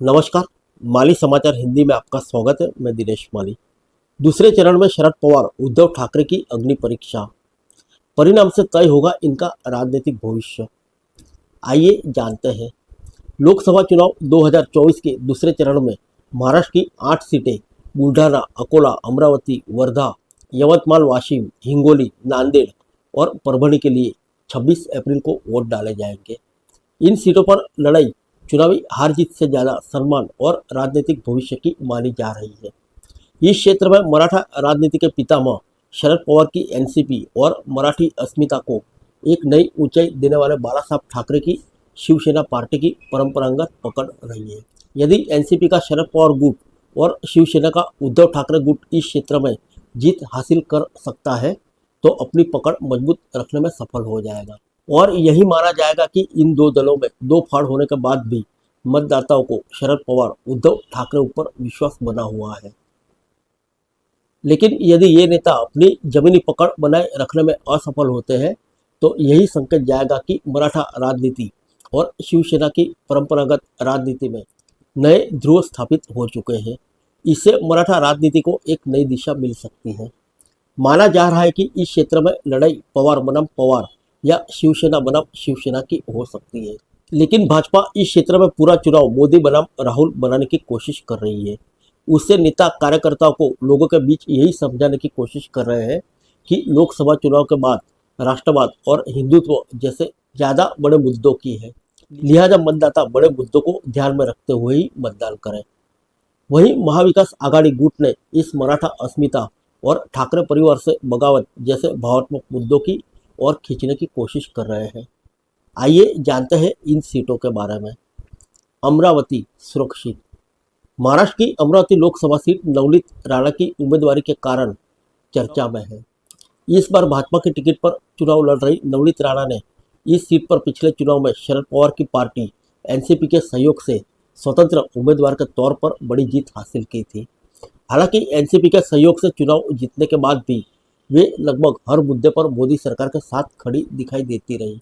नमस्कार। माली समाचार हिंदी में आपका स्वागत है। मैं दिनेश माली। दूसरे चरण में शरद पवार उद्धव ठाकरे की अग्नि परीक्षा, परिणाम से तय होगा इनका राजनीतिक भविष्य। आइए जानते हैं। लोकसभा चुनाव 2024 के दूसरे चरण में महाराष्ट्र की 8 सीटें बुल्ढाना, अकोला, अमरावती, वर्धा, यवतमाल, वाशिम, हिंगोली, नांदेड़ और परभणी के लिए 26 अप्रैल को वोट डाले जाएंगे। इन सीटों पर लड़ाई चुनावी हार जीत से ज़्यादा सम्मान और राजनीतिक भविष्य की मानी जा रही है। इस क्षेत्र में मराठा राजनीति के पितामह शरद पवार की एनसीपी और मराठी अस्मिता को एक नई ऊंचाई देने वाले बाला साहब ठाकरे की शिवसेना पार्टी की परंपरागत पकड़ रही है। यदि एनसीपी का शरद पवार गुट और शिवसेना का उद्धव ठाकरे गुट इस क्षेत्र में जीत हासिल कर सकता है तो अपनी पकड़ मजबूत रखने में सफल हो जाएगा और यही माना जाएगा कि इन दो दलों में दो फाड़ होने के बाद भी मतदाताओं को शरद पवार उद्धव ठाकरे ऊपर विश्वास बना हुआ है। लेकिन यदि ये नेता अपनी जमीनी पकड़ बनाए रखने में असफल होते हैं तो यही संकेत जाएगा कि मराठा राजनीति और शिवसेना की परंपरागत राजनीति में नए ध्रुव स्थापित हो चुके हैं। इससे मराठा राजनीति को एक नई दिशा मिल सकती है। माना जा रहा है कि इस क्षेत्र में लड़ाई पवार बनाम पवार या शिवसेना बनाम शिवसेना की हो सकती है। लेकिन भाजपा इस क्षेत्र में पूरा चुनाव मोदी बनाम राहुल बनाने की कोशिश कर रही है। उससे नेता कार्यकर्ताओं को लोगों के बीच यही समझाने की कोशिश कर रहे हैं कि लोकसभा चुनाव के बाद राष्ट्रवाद और हिंदुत्व जैसे ज़्यादा बड़े मुद्दों की है, लिहाजा मतदाता बड़े मुद्दों को ध्यान में रखते हुए ही मतदान करें। वहीं महाविकास आघाड़ी गुट ने इस मराठा अस्मिता और ठाकरे परिवार से बगावत जैसे भावनात्मक मुद्दों की और खींचने की कोशिश कर रहे हैं। आइए जानते हैं इन सीटों के बारे में। अमरावती सुरक्षित। महाराष्ट्र की अमरावती लोकसभा सीट नवनीत राणा की उम्मीदवारी के कारण चर्चा में है। इस बार भाजपा की टिकट पर चुनाव लड़ रही नवनीत राणा ने इस सीट पर पिछले चुनाव में शरद पवार की पार्टी एनसीपी के सहयोग से स्वतंत्र उम्मीदवार के तौर पर बड़ी जीत हासिल की थी। हालांकि एनसीपी के सहयोग से चुनाव जीतने के बाद भी वे लगभग हर मुद्दे पर मोदी सरकार के साथ खड़ी दिखाई देती रही।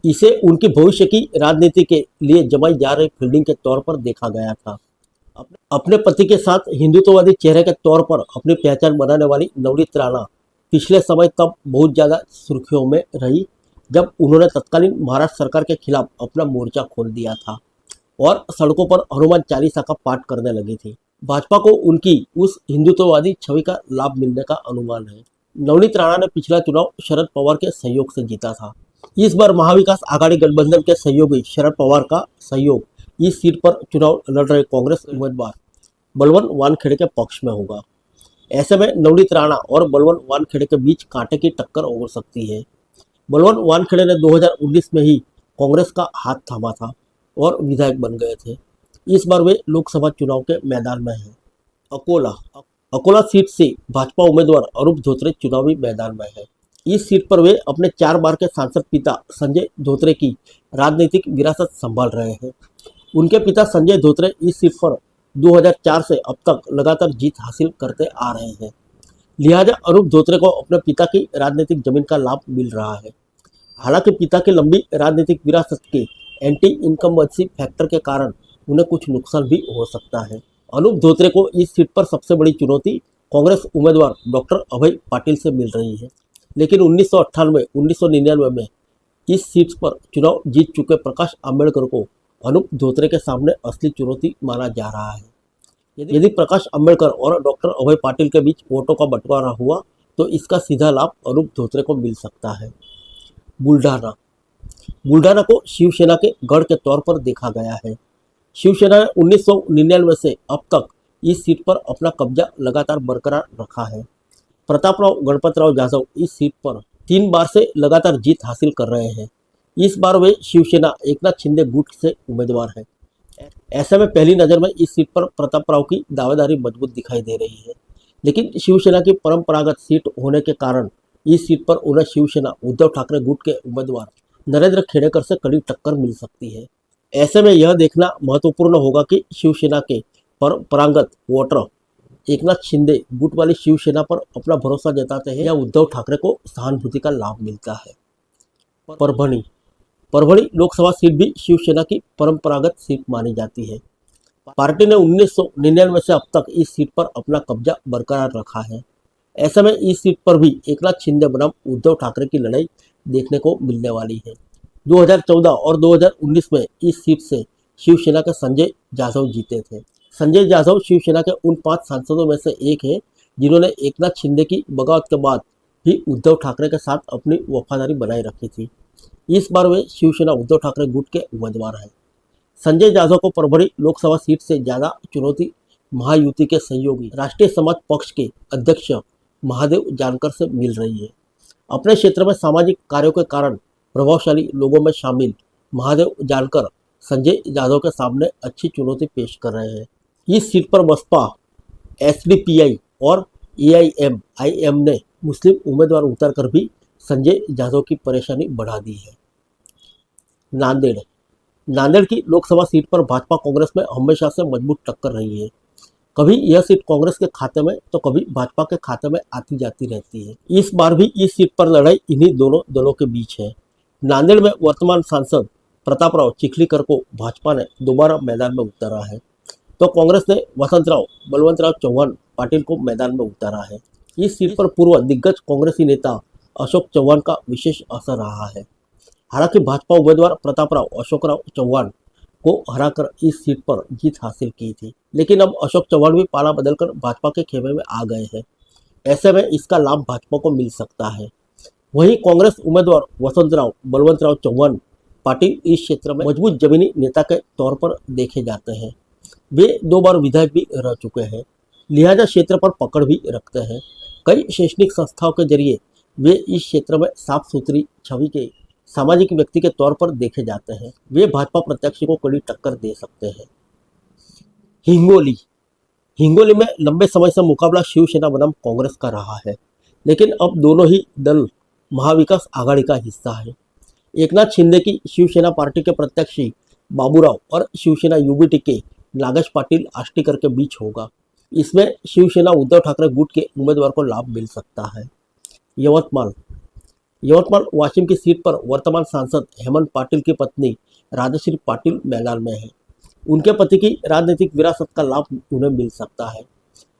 इसे उनकी भविष्य की राजनीति के लिए जमाई जा रही फील्डिंग के तौर पर देखा गया था। अपने पति के साथ हिंदुत्ववादी चेहरे के तौर पर अपनी पहचान बनाने वाली नवनीत राणा पिछले समय तब बहुत ज़्यादा सुर्खियों में रही जब उन्होंने तत्कालीन महाराष्ट्र सरकार के खिलाफ अपना मोर्चा खोल दिया था और सड़कों पर हनुमान चालीसा का पाठ करने लगी थी। भाजपा को उनकी उस हिंदुत्ववादी छवि का लाभ मिलने का अनुमान है। नवनीत राणा ने पिछला चुनाव शरद पवार के सहयोग से जीता था। इस बार महाविकास आघाड़ी गठबंधन के सहयोगी शरद पवार का सहयोग इस सीट पर चुनाव लड़ रहे कांग्रेस उम्मीदवार बलवंत वानखेड़े के पक्ष में होगा। ऐसे में नवनीत राणा और बलवंत वानखेड़े के बीच कांटे की टक्कर हो सकती है। बलवंत वानखेड़े ने 2019 में ही कांग्रेस का हाथ थामा था और विधायक बन गए थे। इस बार वे लोकसभा चुनाव के मैदान में हैं। अकोला सीट से भाजपा उम्मीदवार अरूप धोत्रे चुनावी मैदान में है। इस सीट पर वे अपने 4 बार के सांसद पिता संजय धोत्रे की राजनीतिक विरासत संभाल रहे हैं। उनके पिता संजय धोत्रे इस सीट पर 2004 से अब तक लगातार जीत हासिल करते आ रहे हैं। लिहाजा अरूप धोत्रे को अपने पिता की राजनीतिक जमीन का लाभ मिल रहा है। हालांकि पिता की लंबी राजनीतिक विरासत के एंटी इनकम्बेंसी फैक्टर के कारण उन्हें कुछ नुकसान भी हो सकता है। अनूप धोत्रे को इस सीट पर सबसे बड़ी चुनौती कांग्रेस उम्मीदवार डॉक्टर अभय पाटिल से मिल रही है। लेकिन 1998-1999 में इस सीट पर चुनाव जीत चुके प्रकाश आंबेडकर को अनूप धोत्रे के सामने असली चुनौती माना जा रहा है। यदि प्रकाश आंबेडकर और डॉक्टर अभय पाटिल के बीच वोटों का बंटवारा हुआ तो इसका सीधा लाभ अनूप धोत्रे को मिल सकता है। बुल्ढाना को शिवसेना के गढ़ के तौर पर देखा गया है। शिवसेना ने 1999 से अब तक इस सीट पर अपना कब्जा लगातार बरकरार रखा है। प्रतापराव गणपतराव जाधव इस सीट पर 3 बार से लगातार जीत हासिल कर रहे हैं। इस बार वे शिवसेना एकनाथ शिंदे गुट से उम्मीदवार हैं। ऐसे में पहली नज़र में इस सीट पर प्रतापराव की दावेदारी मजबूत दिखाई दे रही है। लेकिन शिवसेना की परंपरागत सीट होने के कारण इस सीट पर उन्हें शिवसेना उद्धव ठाकरे गुट के उम्मीदवार नरेंद्र खेड़ेकर से कड़ी टक्कर मिल सकती है। ऐसे में यह देखना महत्वपूर्ण होगा कि शिवसेना के परंपरागत वोटर एकनाथ शिंदे गुट वाली शिवसेना पर अपना भरोसा जताते हैं या उद्धव ठाकरे को सहानुभूति का लाभ मिलता है। परभणी लोकसभा सीट भी शिवसेना की परंपरागत सीट मानी जाती है। पार्टी ने 1999 से अब तक इस सीट पर अपना कब्जा बरकरार रखा है। ऐसे में इस सीट पर भी एकनाथ शिंदे बनाम उद्धव ठाकरे की लड़ाई देखने को मिलने वाली है। 2014 और 2019 में इस सीट से शिवसेना के संजय जाधव जीते थे। संजय जाधव शिवसेना के उन 5 सांसदों में से एक है जिन्होंने एकनाथ शिंदे की बगावत के बाद भी उद्धव ठाकरे के साथ अपनी वफादारी बनाए रखी थी। इस बार वे शिवसेना उद्धव ठाकरे गुट के उम्मीदवार हैं। संजय जाधव को परभणी लोकसभा सीट से ज्यादा चुनौती महायुति के सहयोगी राष्ट्रीय समाज पक्ष के अध्यक्ष महादेव जानकर से मिल रही है। अपने क्षेत्र में सामाजिक कार्यों के कारण प्रभावशाली लोगों में शामिल महादेव जानकर संजय जाधव के सामने अच्छी चुनौती पेश कर रहे हैं। इस सीट पर बसपा, एसडीपीआई और एआईएमआईएम ने मुस्लिम उम्मीदवार उतारकर भी संजय जाधव की परेशानी बढ़ा दी है। नांदेड़ की लोकसभा सीट पर भाजपा कांग्रेस में हमेशा से मजबूत टक्कर रही है। कभी यह सीट कांग्रेस के खाते में तो कभी भाजपा के खाते में आती जाती रहती है। इस बार भी इस सीट पर लड़ाई इन्हीं दोनों दलों के बीच है। नांदेड़ में वर्तमान सांसद प्रतापराव चिखलीकर को भाजपा ने दोबारा मैदान में उतारा है, तो कांग्रेस ने वसंतराव बलवंतराव चौहान पाटिल को मैदान में उतारा है। इस सीट पर पूर्व दिग्गज कांग्रेसी नेता अशोक चौहान का विशेष असर रहा है। हालांकि भाजपा उम्मीदवार प्रतापराव अशोकराव चौहान को हराकर इस सीट पर जीत हासिल की थी, लेकिन अब अशोक चौहान भी पाला बदलकर भाजपा के खेमे में आ गए हैं। ऐसे में इसका लाभ भाजपा को मिल सकता है। वहीं कांग्रेस उम्मीदवार वसंतराव बलवंतराव चौहान पाटिल इस क्षेत्र में मजबूत जमीनी नेता के तौर पर देखे जाते हैं। वे 2 बार विधायक भी रह चुके हैं, लिहाजा क्षेत्र पर पकड़ भी रखते हैं। कई शैक्षणिक संस्थाओं के जरिए वे इस क्षेत्र में साफ सुथरी छवि के सामाजिक व्यक्ति के तौर पर देखे जाते हैं। वे भाजपा प्रत्याशी को कड़ी टक्कर दे सकते हैं। हिंगोली में लंबे समय से मुकाबला शिवसेना बनाम कांग्रेस का रहा है, लेकिन अब दोनों ही दल महाविकास आघाड़ी का हिस्सा है। एकनाथ शिंदे की शिवसेना पार्टी के प्रत्याशी बाबूराव और शिवसेना यूबीटी के नागेश पाटिल आष्टीकर के बीच होगा। इसमें शिवसेना उद्धव ठाकरे गुट के उम्मीदवार को लाभ मिल सकता है। यवतमाल वाशिम की सीट पर वर्तमान सांसद हेमंत पाटिल की पत्नी राजश्री पाटिल मैदान में है। उनके पति की राजनीतिक विरासत का लाभ उन्हें मिल सकता है।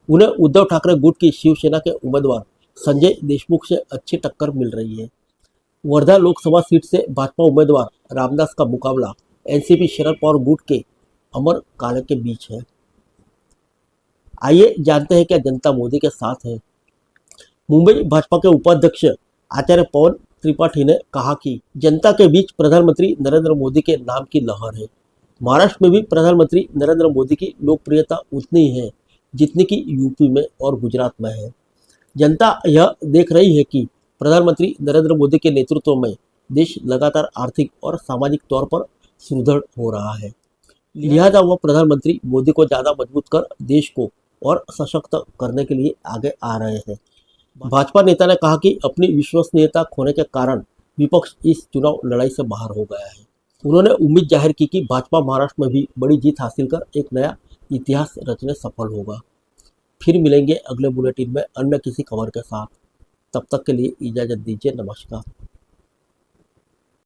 उन्हें उद्धव ठाकरे गुट की शिवसेना के उम्मीदवार संजय देशमुख से अच्छी टक्कर मिल रही है। वर्धा लोकसभा सीट से भाजपा उम्मीदवार रामदास का मुकाबला एनसीपी शरद पवार गुट के अमर काले के बीच है। आइए जानते हैं क्या जनता मोदी के साथ है। मुंबई भाजपा के उपाध्यक्ष आचार्य पवन त्रिपाठी ने कहा कि जनता के बीच प्रधानमंत्री नरेंद्र मोदी के नाम की लहर है। महाराष्ट्र में भी प्रधानमंत्री नरेंद्र मोदी की लोकप्रियता उतनी ही है जितनी कि यूपी में और गुजरात में है। जनता यह देख रही है कि प्रधानमंत्री नरेंद्र मोदी के नेतृत्व में देश लगातार आर्थिक और सामाजिक तौर पर सुदृढ़ हो रहा है। लिहाजा वह प्रधानमंत्री मोदी को ज़्यादा मजबूत कर देश को और सशक्त करने के लिए आगे आ रहे हैं। भाजपा नेता ने कहा कि अपनी विश्वसनीयता खोने के कारण विपक्ष इस चुनाव लड़ाई से बाहर हो गया है। उन्होंने उम्मीद जाहिर की कि भाजपा महाराष्ट्र में भी बड़ी जीत हासिल कर एक नया इतिहास रचने सफल होगा। फिर मिलेंगे अगले बुलेटिन में अन्य किसी खबर के साथ। तब तक के लिए इजाज़त दीजिए। नमस्कार।